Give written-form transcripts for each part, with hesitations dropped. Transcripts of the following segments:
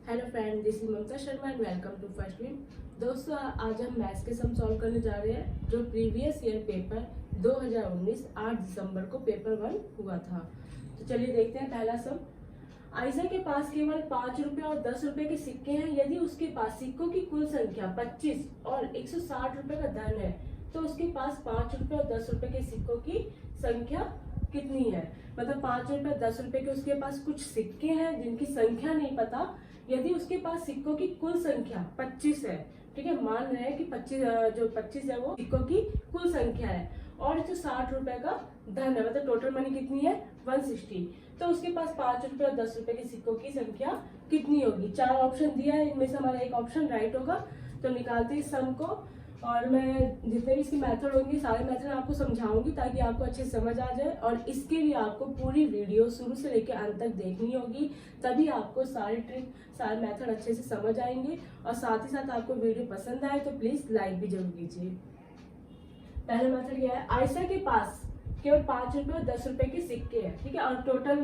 Hello friend, this is Mamta Sharma and welcome to first win. दोस्तों, आज हम मैथ्स के सम सॉल्व करने जा रहे हैं जो प्रीवियस ईयर पेपर 2019 8 दिसंबर को पेपर 1 हुआ था। तो चलिए देखते हैं पहला सम। आयशा के पास केवल 5 रुपए और 10 रुपए के सिक्के हैं। यदि उसके पास सिक्कों की कुल संख्या 25 और 160 रुपए का धन है तो उसके पास 5 रुपए और 10 रुपए के सिक्कों की संख्या कितनी है। मतलब 5 रुपए 10 रुपए के उसके पास कुछ सिक्के हैं जिनकी संख्या नहीं पता। यदि उसके पास सिक्कों की कुल संख्या 25 है, ठीक है, मान रहे हैं कि 25 है वो सिक्कों की कुल संख्या है, और जो 60 रुपए का धन है, मतलब टोटल मनी कितनी है 160, तो उसके पास 5 रुपए और 10 रुपए के सिक्कों की संख्या कितनी होगी। 4 ऑप्शन दिया है, इनमें से हमारा एक ऑप्शन राइट होगा। तो निकालते हैं सम को, और मैं जितने भी इसके मेथड होंगे सारे मेथड आपको समझाऊंगी ताकि आपको अच्छे समझ आ जाए। और इसके लिए आपको पूरी वीडियो शुरू से लेकर अंत तक देखनी होगी, तभी आपको सारे ट्रिक सारे मेथड अच्छे से समझ आएंगे। और साथ ही साथ आपको वीडियो पसंद आए तो प्लीज लाइक भी जरूर कीजिए। पहला मेथड क्या है, आयशा के पास केवल 5 रुपए और 10 रुपए के सिक्के हैं, ठीक है, और टोटल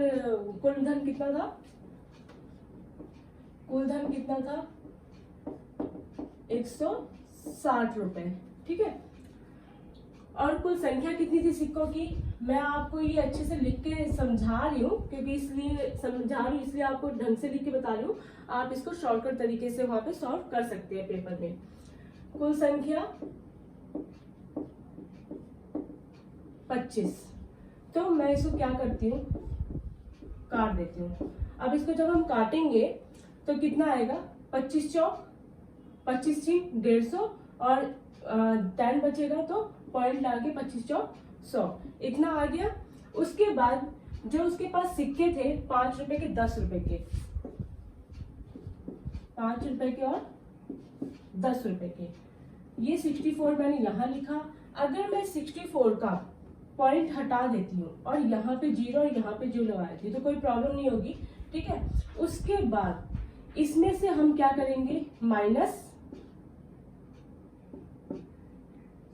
कुल धन कितना था, कुल धन कितना था 160 रुपए, ठीक है। और कुल संख्या कितनी थी सिक्कों की, मैं आपको ये अच्छे से लिख के समझा रही हूँ क्योंकि इसलिए समझा रही हूँ, इसलिए आपको ढंग से लिख के बता रही हूँ। आप इसको शॉर्टकट तरीके से वहां पे सॉल्व कर सकते हैं पेपर में। कुल संख्या 25, तो मैं इसको क्या करती हूँ, काट देती हूँ। अब इसको जब हम काटेंगे तो कितना आएगा, 25 चौक 25 थी 150, और 10 बचेगा तो पॉइंट लगा के 25 चौक 100, इतना आ गया। उसके बाद जो उसके पास सिक्के थे 5 रुपए के 10 रुपए के, 5 रुपए के और 10 रुपए के, ये 64 मैंने यहाँ लिखा। अगर मैं 64 का पॉइंट हटा देती हूँ और यहाँ पे 0 और यहाँ पे 0 लगा देती हूँ तो कोई प्रॉब्लम नहीं होगी, ठीक है। उसके बाद इसमें से हम क्या करेंगे, माइनस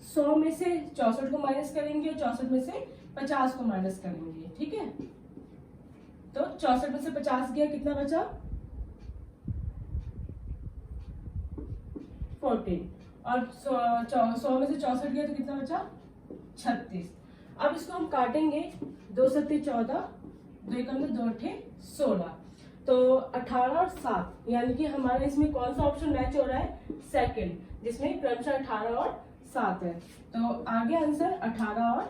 100 में से 64 को माइनस करेंगे और 64 में से 50 को माइनस करेंगे, ठीक है। तो 64 में से 50 गया, कितना बचा 14, और 100 में से 64 गया तो कितना बचा 36। अब इसको हम काटेंगे, 2 सत्ते 14, 2 एकम 2 अठे 16, तो 18 और 7, यानी कि हमारा इसमें कौन सा ऑप्शन मैच हो रहा है, सेकंड, जिसमें क्रमशः 18 और 7 है। तो आगे आंसर 18 और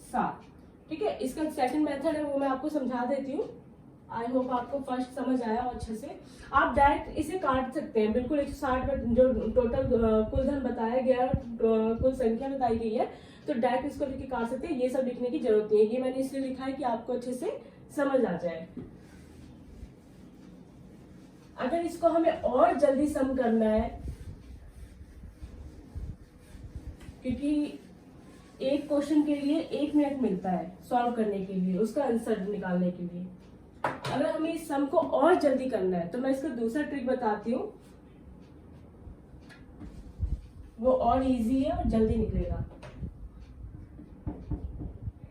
7, ठीक है। इसका सेकंड मेथड है वो मैं आपको समझा देती हूँ। आई होप आपको फर्स्ट समझ आया हो अच्छे से। आप डायरेक्ट इसे काट सकते हैं, बिल्कुल 160 में जो टोटल कुल धन बताया गया, कुल संख्या बताई गई है, तो डायरेक्ट इसको लिख के काट सकते हैं। ये सब लिखने की जरूरत नहीं है, ये मैंने इसलिए लिखा है कि आपको अच्छे से समझ आ जाए। अगर इसको हमें और जल्दी सम करना है, क्योंकि एक क्वेश्चन के लिए 1 मिनट मिलता है सॉल्व करने के लिए, उसका आंसर निकालने के लिए। अगर हमें इस सम को और जल्दी करना है तो मैं इसका दूसरा ट्रिक बताती हूँ, वो और इजी है और जल्दी निकलेगा।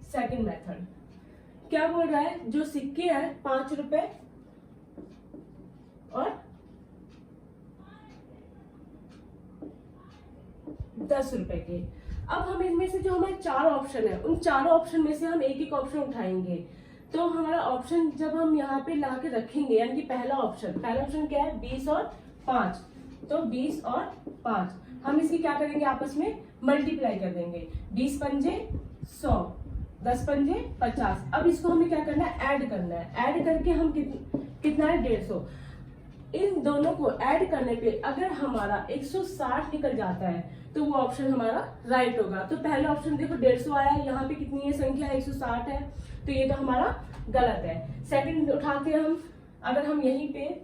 सेकंड मेथड क्या बोल रहा है, जो सिक्के हैं 5 रुपए और 10 रुपए के। अब हम इनमें से जो हमारे 4 ऑप्शन है, उन चारों ऑप्शन में से हम एक एक ऑप्शन उठाएंगे। तो हमारा ऑप्शन जब हम यहाँ पे ला के रखेंगे, यानी कि पहला ऑप्शन क्या है, 20 और 5, तो 20 और 5 हम इसकी क्या करेंगे, आपस में मल्टीप्लाई कर देंगे। 20 पंजे 100, 10 पंजे 50। अब इसको हमें क्या करना है, ऐड करना है। ऐड करके हम कितना है 150। इन दोनों को ऐड करने पे अगर हमारा 160 निकल जाता है तो वो ऑप्शन हमारा राइट होगा। तो पहला ऑप्शन देखो 150 आया है, यहाँ पे कितनी है संख्या 160 है, तो ये तो हमारा गलत है। सेकंड उठाते हैं हम, अगर हम यहीं पे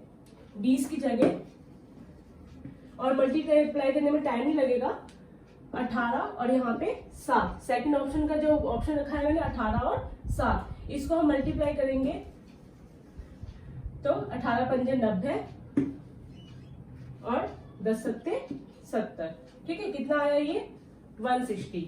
20 की जगह, और मल्टीप्लाई करने में टाइम नहीं लगेगा, 18 और यहाँ पे 7, सेकंड ऑप्शन का जो ऑप्शन रखा है मैंने 18 और 7, इसको हम मल्टीप्लाई करेंगे तो 18 पंजे 90 और 10 सत्ते 70, ठीक है। कितना आया ये 160।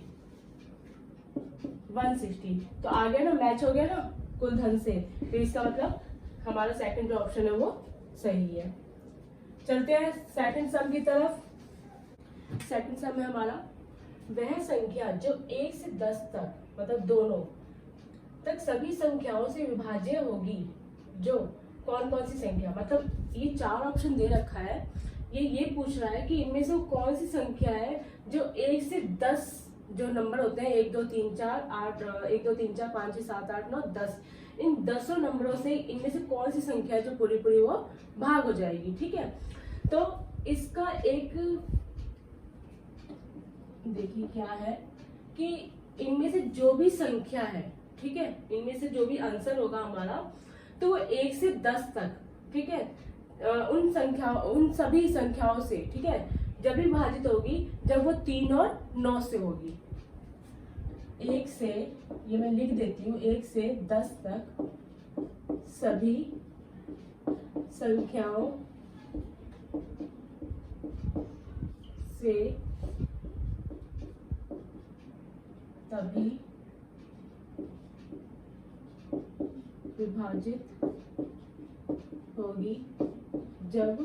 तो आ गया ना, मैच हो गया ना कुल धन से। तो इसका मतलब हमारा सेकंड जो ऑप्शन है वो सही है। चलते हैं सेकंड सम की तरफ। सेकंड सम है हमारा, वह संख्या जो 1 से 10 तक मतलब दोनों तक सभी संख्याओं से विभाज्य होगी, जो कौन कौन सी संख्या, मतलब ये 4 ऑप्शन दे रखा है, ये पूछ रहा है कि इनमें से कौन सी संख्या है जो 1 से 10 जो नंबर होते हैं 1 2 3 4 8 1 2 3 4 5 6 7 8 9 10, इन 10 नंबरों से इनमें से कौन सी संख्या है जो पूरी पूरी वो भाग हो जाएगी। ठीक है, तो इसका एक देखिए क्या है कि इनमें से जो भी संख्या है, ठीक है, इनमें से जो भी आंसर होगा हमारा, तो वो 1 से 10 तक, ठीक है, उन सभी संख्याओं से, ठीक है, जब भी विभाजित होगी जब वो 3 और 9 से होगी। 1 से, ये मैं लिख देती हूँ, 1 से 10 तक सभी संख्याओं से तभी विभाजित होगी जब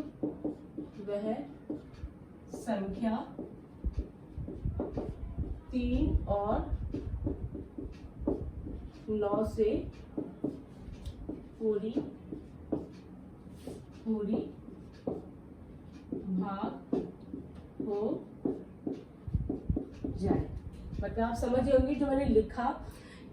वह संख्या 3 और 9 से पूरी भाग हो जाए। मतलब आप समझ गए होंगे जो मैंने लिखा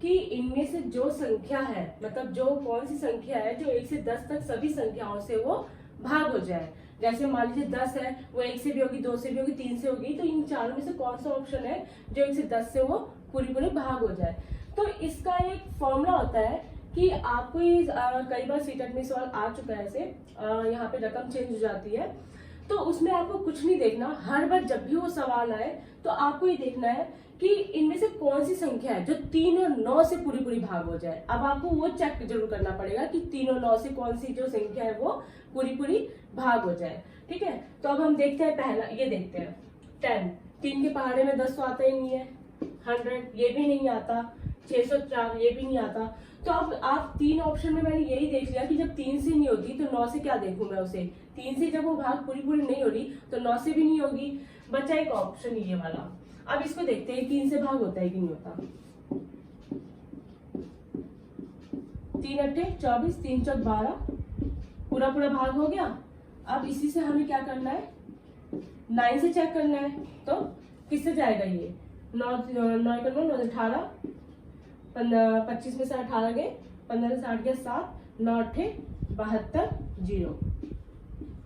कि इनमें से जो संख्या है, मतलब जो कौन सी संख्या है जो 1 से 10 तक सभी संख्याओं से वो भाग हो जाए। जैसे मान लीजिए 10 है, वो 1 से भी होगी, 2 से भी होगी, 3 से होगी, तो इन चारों में से कौन सा ऑप्शन है जो 1 से 10 से वो पूरी भाग हो जाए। तो इसका एक फॉर्मूला होता है कि आपको ये कई बार सीटेट में सवाल आ चुका है, ऐसे यहाँ पे रकम चेंज हो जाती है, तो उसमें आपको कुछ नहीं देखना। हर बार जब भी वो सवाल आए तो आपको ये देखना है कि इनमें से कौन सी संख्या है जो 3 और 9 से पूरी भाग हो जाए। अब आपको वो चेक जरूर करना पड़ेगा कि 3 और 9 से कौन सी जो संख्या है वो पूरी भाग हो जाए। ठीक है, तो अब हम देखते हैं, पहला ये देखते हैं 10, 3 के पहाड़े में 10 तो आता ही नहीं है, 100 ये भी नहीं आता, 604 ये भी नहीं आता। तो अब आप 3 ऑप्शन में मैंने यही देख लिया कि जब 3 से नहीं होती तो 9 से क्या देखूं मैं उसे, 3 से जब वो भाग पूरी नहीं हो रही तो 9 से भी नहीं होगी, बचा एक ऑप्शन ये वाला। अब इसको देखते हैं 3 से भाग होता है कि नहीं होता। 3 अट्ठे 24, 3 चौक 12, पूरा भाग हो गया। अब इसी से हमें क्या करना है, 9 से चेक करना है। तो किससे जाएगा ये, 9 9 का 9 18, 25 में से 18 गए, 15 से 8 गया 7, 9 अट्ठे 72, 0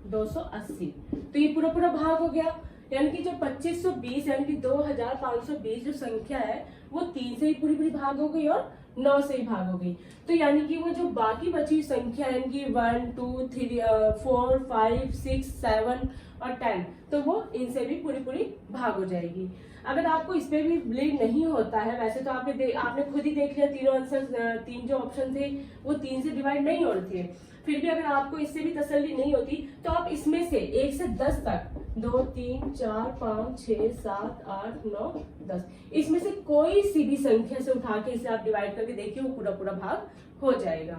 280। तो ये पूरा भाग हो गया, यानी कि जो 2520 यानी कि 2520 जो संख्या है वो 3 से ही पूरी भाग हो गई और 9 से ही भाग हो गई। तो यानी कि वो जो बाकी बची संख्या यानी कि 1 2 3 4 5 6 7 और 10, तो वो इनसे भी पूरी भाग हो जाएगी। अगर आपको इस पे भी बिलीव नहीं होता है, वैसे तो आपने खुद ही देख लिया, तीनों आंसर 3 जो ऑप्शन थे वो 3 से डिवाइड नहीं हो रहे थे, फिर भी अगर आपको इससे भी तसल्ली नहीं होती तो आप इसमें से 1 से 10 तक 2 3 4 5 6 7 8 9 10 इसमें से कोई सी भी संख्या से उठा के इसे आप डिवाइड करके देखिए वो पूरा भाग हो जाएगा।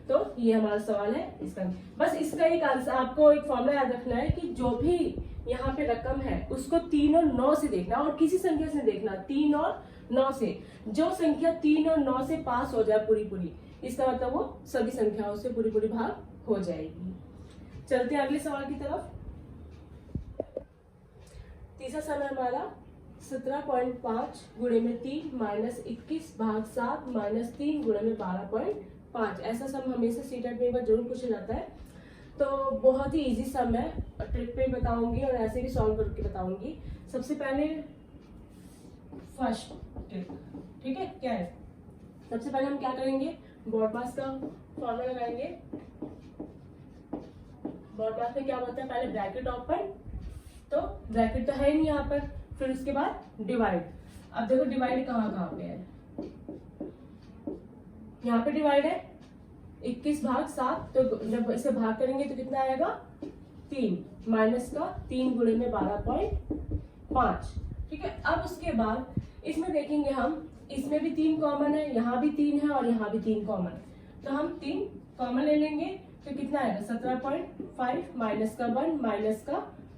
तो ये हमारा सवाल है इसका। बस इसका एक आंसर, आपको एक फॉर्मूला याद रखना है कि जो भी यहाँ पे रकम है उसको 3 और 9 से देखना और किसी संख्या से देखना, 3 और 9 से। जो संख्या 3 और 9 से पास हो जाए पूरी, इसका मतलब वो सभी संख्याओं से पूरी भाग हो जाएगी। चलते हैं अगले सवाल की तरफ। तीसरा सवाल हमारा 17.5 गुणे में 3 माइनस 21 भाग 7 माइनस 3 गुणे में 12.5। ऐसा सम हमेशा सीटेट में एक बार जरूर पूछा जाता है। तो बहुत ही इजी सम है, ट्रिक पे बताऊंगी और ऐसे भी सॉल्व करके बताऊंगी। सबसे पहले फर्स्ट ट्रिक, ठीक है, क्या है, सबसे पहले हम क्या करेंगे, ब्रॉडकास्ट का फॉर्मूला लगाएंगे। ब्रॉडकास्ट में क्या होता है, पहले ब्रैकेट ओपन, तो ब्रैकेट तो है नहीं यहाँ पर, फिर उसके बाद डिवाइड। अब देखो डिवाइड कहाँ पे है, यहाँ पे डिवाइड है 21 भाग 7, तो जब इसे भाग करेंगे तो कितना आएगा 3 माइनस का 3 गुणे में 12.5। ठीक है, अब उसके बाद इसमें देखेंगे हम, इसमें भी 3 कॉमन है, यहाँ भी 3 है और यहाँ भी 3 कॉमन है, तो हम 3 कॉमन ले लेंगे। तो कितना आएगा 17.5 माइनस का 1 माइनस का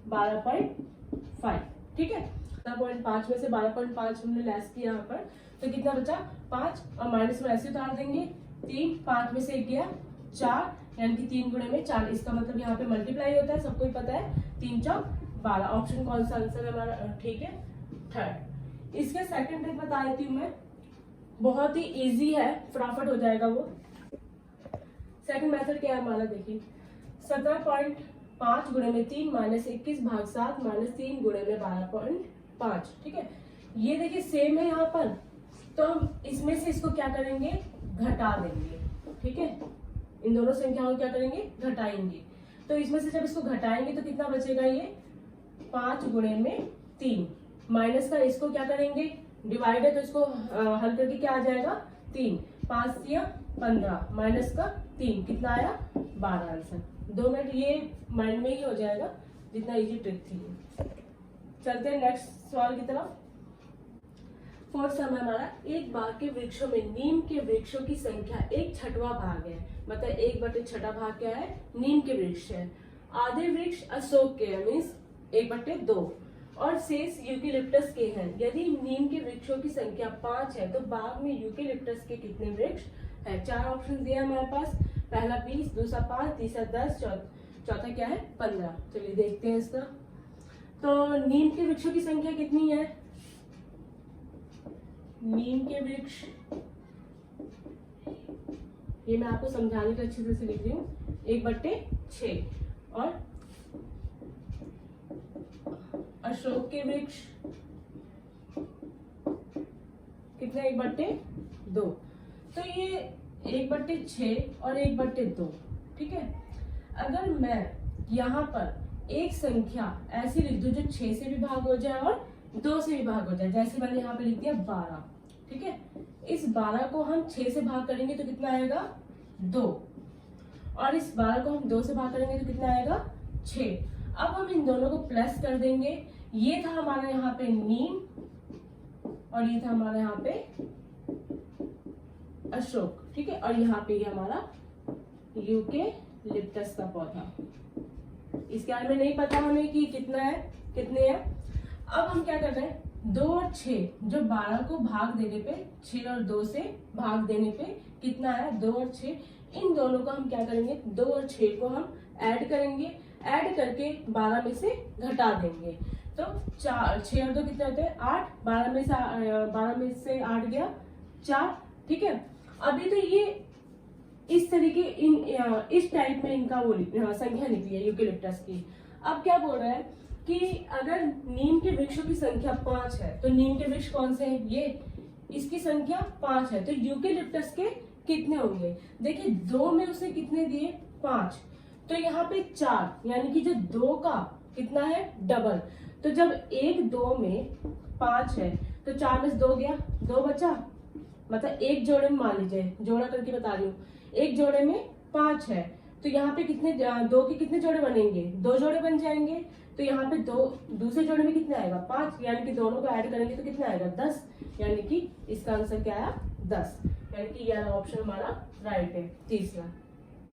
12.5, ठीक है। 17.5 में से 12.5 हमने लेस किया यहाँ पर, तो कितना बचा 5, और माइनस में ऐसे उतार देंगे 3, 5 में से 1 गया 4, यानी कि 3 गुणे में 4, इसका मतलब यहाँ पे मल्टीप्लाई होता है, सबको ही पता है, 3 चौक 12। ऑप्शन कौन सा आंसर है हमारा, ठीक है, थर्ड। इसके सेकंड ट्रिक बता देती हूँ मैं, बहुत ही इजी है, फटाफट हो जाएगा वो। सेकंड मेथड क्या है हमारा, देखिए 17.5 गुणे में 3 माइनस 21 भाग 7 माइनस 3 गुणे में 12.5, ठीक है। ये देखिए सेम है यहाँ पर, तो हम इसमें से इसको क्या करेंगे, घटा देंगे, ठीक है। इन दोनों संख्याओं को क्या करेंगे, घटाएंगे। तो इसमें से जब इसको घटाएंगे तो कितना बचेगा, ये 5 गुणे में 3 माइनस का इसको क्या करेंगे, डिवाइड है तो इसको हल करके क्या आ जाएगा 3, 5 या 15 माइनस का 3, कितना आया 12 आंसर। 2 मिनट ये माइंड में ही हो जाएगा, जितना इजी ट्रिक थी। चलते हैं नेक्स्ट सवाल की तरफ। फोर्थ सम है हमारा, एक बाग के वृक्षों में नीम के वृक्षों की संख्या 1/6 भाग है, मतलब 1/6 भाग क्या है, नीम के वृक्ष है। आधे वृक्ष अशोक के है, मीन्स 1/2, और शेष यूकेलिप्टस के हैं। यदि नीम के वृक्षों की संख्या 5 है तो बाग में यूकेलिप्टस के कितने वृक्ष है। 4 ऑप्शन दिया हमारे पास, पहला 20, दूसरा 5, तीसरा 10, चौथा क्या है 15। चलिए देखते हैं इसका। तो नीम के वृक्षों की संख्या कितनी है, नीम के वृक्ष, ये मैं आपको समझाने के अच्छे से लिख रही हूँ, 1/6, और अशोक के वृक्ष कितने 1/2, तो ये 1/6 और 1/2, ठीक है। अगर मैं यहाँ पर एक संख्या ऐसी लिख दूं जो 6 से भी भाग हो जाए और 2 से भी भाग हो जाए, जैसे मैंने यहाँ पे लिख दिया 12, ठीक है। इस 12 को हम 6 से भाग करेंगे तो कितना आएगा 2, और इस 12 को हम 2 से भाग करेंगे तो कितना आएगा 6। अब हम इन दोनों को प्लस कर देंगे, ये था हमारा यहाँ पे नीम और ये था हमारा यहाँ पे अशोक, ठीक है, और यहाँ पे ये हमारा यूकेलिप्टस का पौधा। इसके बारे में नहीं पता हमें कि कितना है, कितने हैं। अब हम क्या कर रहे हैं, 2 और 6, जो 12 को भाग देने पे, 6 और 2 से भाग देने पे कितना है 2 और 6, इन दोनों को हम क्या करेंगे, 2 और 6 को हम ऐड करेंगे, ऐड करके 12 में से घटा देंगे। तो 4, 6 और 2 कितने होते हैं 8, 12 में से 8 गया 4, ठीक है। अभी तो ये इस तरीके इस टाइप में इनका वो संख्या निकली है यूकेलिप्टस की। अब क्या बोल रहा है कि अगर नीम के वृक्षों की संख्या 5 है तो नीम के वृक्ष कौन से हैं, ये, इसकी संख्या 5 है, तो यूकेलिप्टस के कितने होंगे। देखिए 2 में उसे कितने दिए 5, तो यहाँ पे 4, यानी कि जो 2 का कितना है डबल। तो जब 1 2 में 5 है तो 4 में से 2 गया, 2 बचा, मतलब एक जोड़े में मान लीजिए, जोड़ा करके बता रही हूँ, एक जोड़े में 5 है तो यहाँ पे कितने 2 के कितने जोड़े बनेंगे, 2 जोड़े बन जाएंगे। तो यहाँ पे 2 दूसरे जोड़े में कितने आएगा 5, यानी कि दोनों को ऐड करेंगे तो कितना आएगा 10, यानी कि इसका आंसर क्या आया 10, यानी कि यह ऑप्शन हमारा राइट है, तीसरा।